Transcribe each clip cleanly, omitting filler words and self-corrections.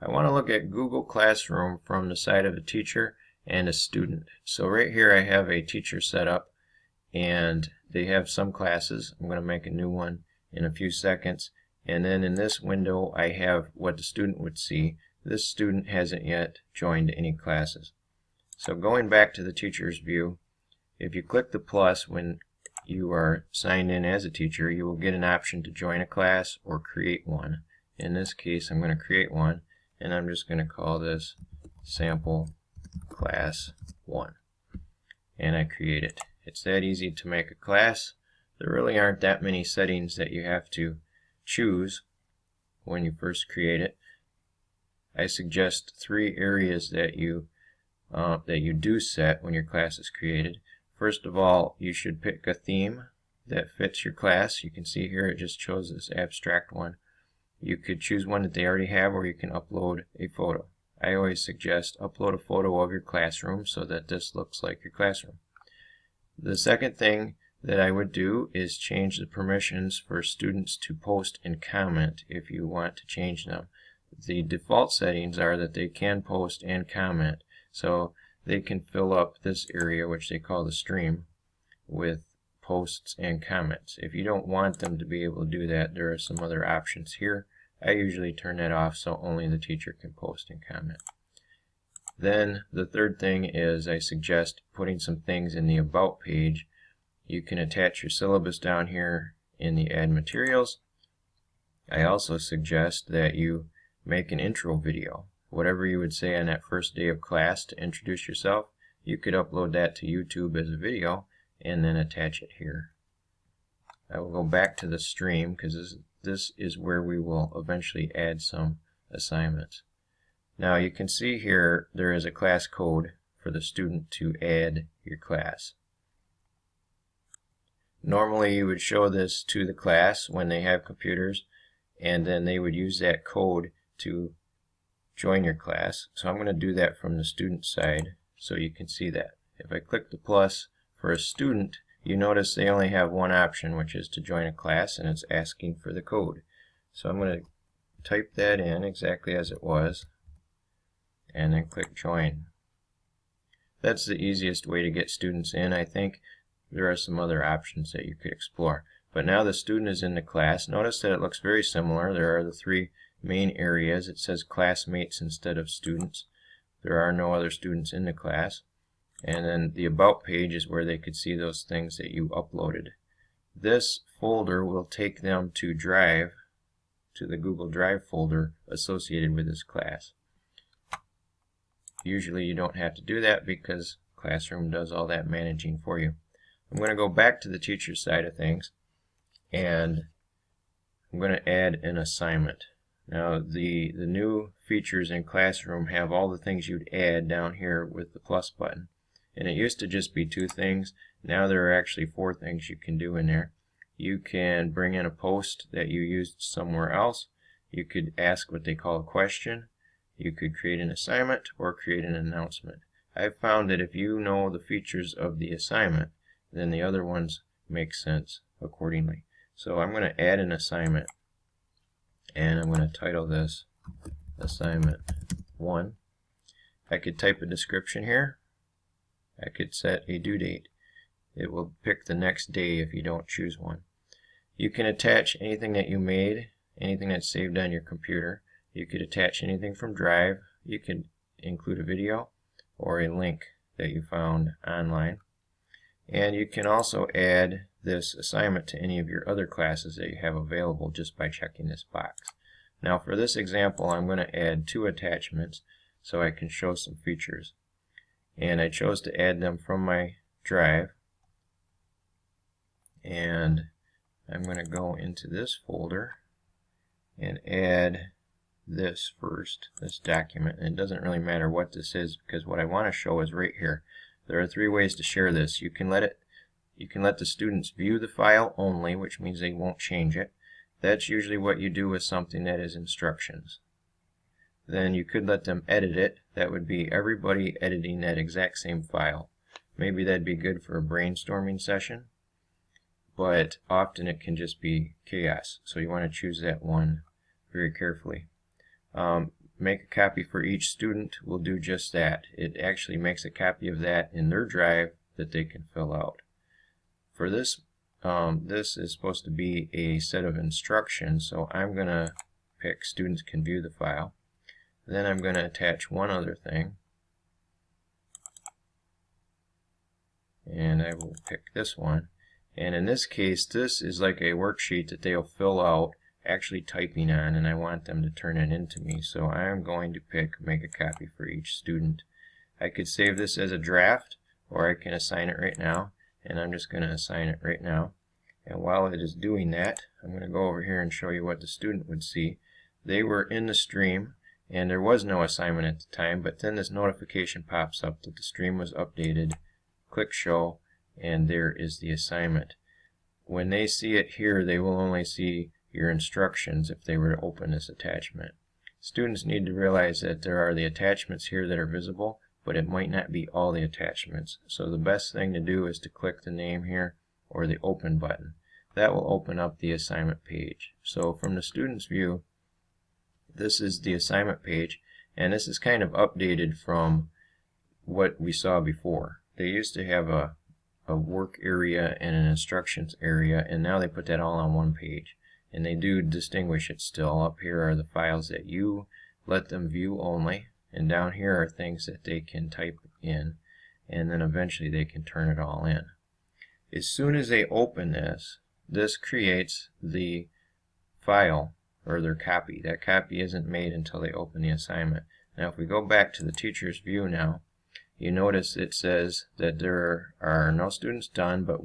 I want to look at Google Classroom from the side of a teacher and a student. So right here I have a teacher set up and they have some classes. I'm going to make a new one in a few seconds. And then in this window I have what the student would see. This student hasn't yet joined any classes. So going back to the teacher's view, if you click the plus when you are signed in as a teacher, you will get an option to join a class or create one. In this case, I'm going to create one, and I'm just going to call this Sample Class 1. And I create it. It's that easy to make a class. There really aren't that many settings that you have to choose when you first create it. I suggest 3 areas that you do set when your class is created. First of all, you should pick a theme that fits your class. You can see here it just chose this abstract one. You could choose one that they already have, or you can upload a photo. I always suggest upload a photo of your classroom so that this looks like your classroom. The second thing that I would do is change the permissions for students to post and comment if you want to change them. The default settings are that they can post and comment, so they can fill up this area, which they call the stream, with posts and comments. If you don't want them to be able to do that, there are some other options here. I usually turn that off so only the teacher can post and comment. Then the third thing is I suggest putting some things in the About page. You can attach your syllabus down here in the Add Materials. I also suggest that you make an intro video. Whatever you would say on that first day of class to introduce yourself, you could upload that to YouTube as a video and then attach it here. I will go back to the stream because this is where we will eventually add some assignments. Now you can see here there is a class code for the student to add your class. Normally you would show this to the class when they have computers, and then they would use that code to join your class. So I'm going to do that from the student side so you can see that. If I click the plus for a student, you notice they only have one option, which is to join a class, and it's asking for the code. So I'm going to type that in exactly as it was and then click join. That's the easiest way to get students in, I think. There are some other options that you could explore. But now the student is in the class. Notice that it looks very similar. There are the 3 main areas. It says classmates instead of students. There are no other students in the class. And then the About page is where they could see those things that you uploaded. This folder will take them to Drive, to the Google Drive folder associated with this class. Usually you don't have to do that because Classroom does all that managing for you. I'm going to go back to the teacher side of things, and I'm going to add an assignment. Now the new features in Classroom have all the things you'd add down here with the plus button. And it used to just be 2 things. Now there are actually 4 things you can do in there. You can bring in a post that you used somewhere else. You could ask what they call a question. You could create an assignment or create an announcement. I've found that if you know the features of the assignment, then the other ones make sense accordingly. So I'm going to add an assignment, and I'm going to title this Assignment 1. I could type a description here. I could set a due date. It will pick the next day if you don't choose one. You can attach anything that you made, anything that's saved on your computer. You could attach anything from Drive. You could include a video or a link that you found online. And you can also add this assignment to any of your other classes that you have available just by checking this box. Now for this example, I'm going to add 2 attachments so I can show some features. And I chose to add them from my Drive, and I'm going to go into this folder and add this first, this document. And it doesn't really matter what this is because what I want to show is right here. There are 3 ways to share this. You can let the students view the file only, which means they won't change it. That's usually what you do with something that is instructions. Then you could let them edit it. That would be everybody editing that exact same file. Maybe that'd be good for a brainstorming session, but often it can just be chaos. So you want to choose that one very carefully. make a copy for each student will do just that. It actually makes a copy of that in their drive that they can fill out. For this, this is supposed to be a set of instructions, so I'm going to pick students can view the file. Then I'm going to attach one other thing, and I will pick this one. And in this case, this is like a worksheet that they'll fill out actually typing on, and I want them to turn it into me. So I'm going to pick make a copy for each student. I could save this as a draft, or I can assign it right now, and I'm just going to assign it right now. And while it is doing that, I'm going to go over here and show you what the student would see. They were in the stream, and there was no assignment at the time, but then this notification pops up that the stream was updated. Click show, and there is the assignment. When they see it here, they will only see your instructions if they were to open this attachment. Students need to realize that there are the attachments here that are visible, but it might not be all the attachments. So the best thing to do is to click the name here or the open button. That will open up the assignment page. So from the student's view, this is the assignment page, and this is kind of updated from what we saw before. They used to have a work area and an instructions area, and now they put that all on one page. And they do distinguish it still. Up here are the files that you let them view only, and down here are things that they can type in, and then eventually they can turn it all in. As soon as they open this, this creates the file or their copy. That copy isn't made until they open the assignment. Now if we go back to the teacher's view now, you notice it says that there are no students done, but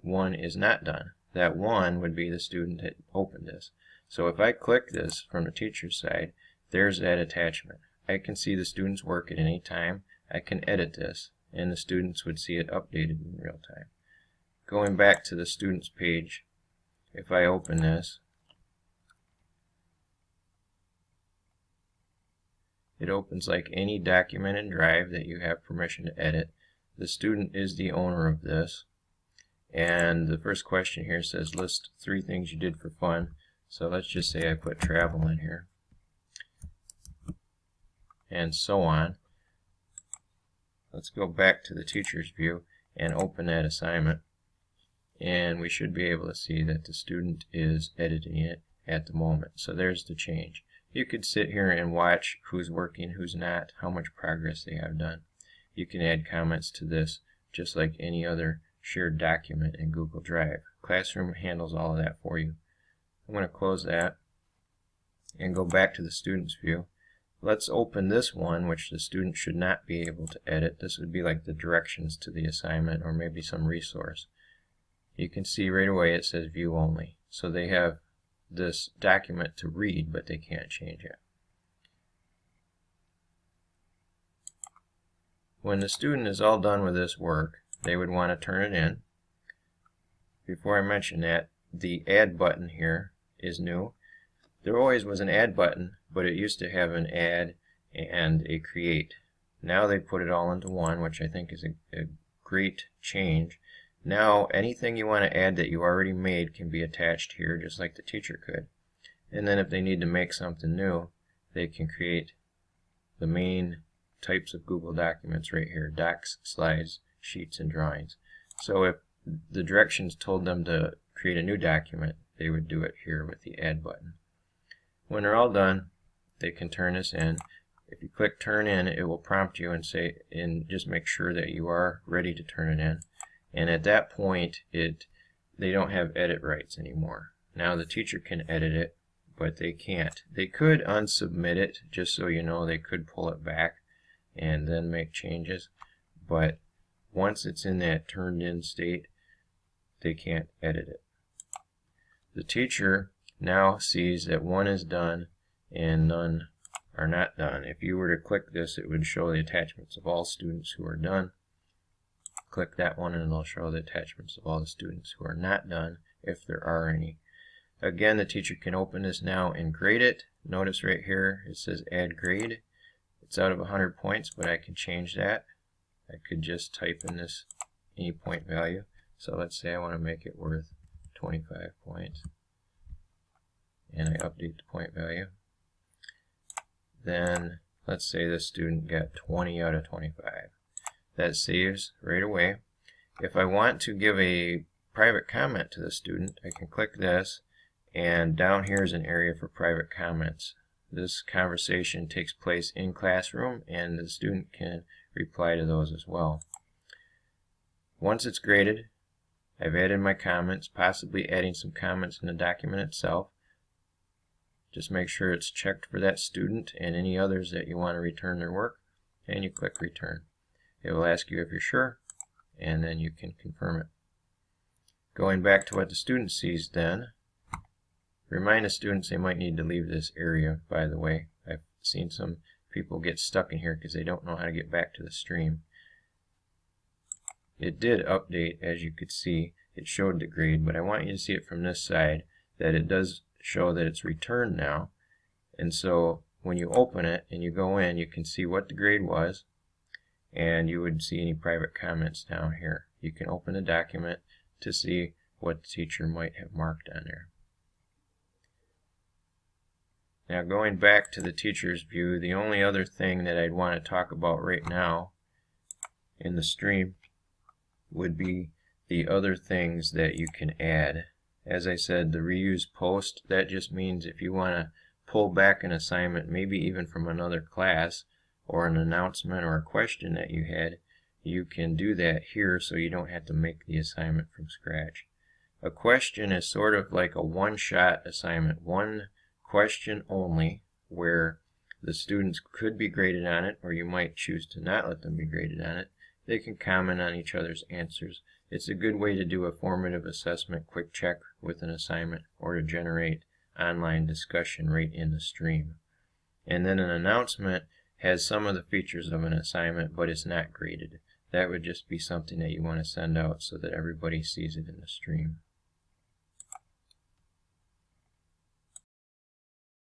one is not done. That one would be the student that opened this. So if I click this from the teacher's side, there's that attachment. I can see the student's work at any time. I can edit this, and the students would see it updated in real time. Going back to the student's page, if I open this, it opens like any document in Drive that you have permission to edit. The student is the owner of this. And the first question here says list 3 things you did for fun. So let's just say I put travel in here, and so on. Let's go back to the teacher's view and open that assignment, and we should be able to see that the student is editing it at the moment. So there's the change. You could sit here and watch who's working, who's not, how much progress they have done. You can add comments to this just like any other shared document in Google Drive. Classroom handles all of that for you. I'm going to close that and go back to the student's view. Let's open this one, which the student should not be able to edit. This would be like the directions to the assignment or maybe some resource. You can see right away it says view only. So they have this document to read, but they can't change it. When the student is all done with this work, they would want to turn it in. Before I mention that, the add button here is new. There always was an add button, but it used to have an add and a create. Now they put it all into one, which I think is a great change. Now anything you want to add that you already made can be attached here, just like the teacher could. And then if they need to make something new, they can create the main types of Google documents right here: docs, slides, sheets, and drawings. So if the directions told them to create a new document, they would do it here with the add button. When they're all done, they can turn this in. If you click turn in, it will prompt you and say, and just make sure that you are ready to turn it in. And at that point, they don't have edit rights anymore. Now the teacher can edit it, but they can't. They could unsubmit it, just so you know. They could pull it back and then make changes, but once it's in that turned in state, they can't edit it. The teacher now sees that one is done and none are not done. If you were to click this, it would show the attachments of all students who are done. Click that one and it'll show the attachments of all the students who are not done, if there are any. Again, the teacher can open this now and grade it. Notice right here it says add grade. It's out of 100 points, but I can change that. I could just type in this any point value. So let's say I want to make it worth 25 points. And I update the point value. then let's say this student got 20 out of 25. That saves right away. If I want to give a private comment to the student, I can click this, and down here is an area for private comments. This conversation takes place in Classroom, and the student can reply to those as well. Once it's graded, I've added my comments, possibly adding some comments in the document itself. Just make sure it's checked for that student and any others that you want to return their work, and you click Return. It will ask you if you're sure, and then you can confirm it. Going back to what the student sees then, remind the students they might need to leave this area, by the way. I've seen some people get stuck in here because they don't know how to get back to the stream. It did update, as you could see. It showed the grade, but I want you to see it from this side, that it does show that it's returned now. And so when you open it and you go in, you can see what the grade was, and you would see any private comments down here. You can open the document to see what the teacher might have marked on there. Now going back to the teacher's view, the only other thing that I'd want to talk about right now in the stream would be the other things that you can add. As I said, the reuse post, that just means if you want to pull back an assignment, maybe even from another class, or an announcement or a question that you had, you can do that here so you don't have to make the assignment from scratch. A question is sort of like a one-shot assignment, one question only, where the students could be graded on it, or you might choose to not let them be graded on it. They can comment on each other's answers. It's a good way to do a formative assessment quick check with an assignment, or to generate online discussion right in the stream. And then an announcement has some of the features of an assignment, but it's not graded. That would just be something that you want to send out so that everybody sees it in the stream.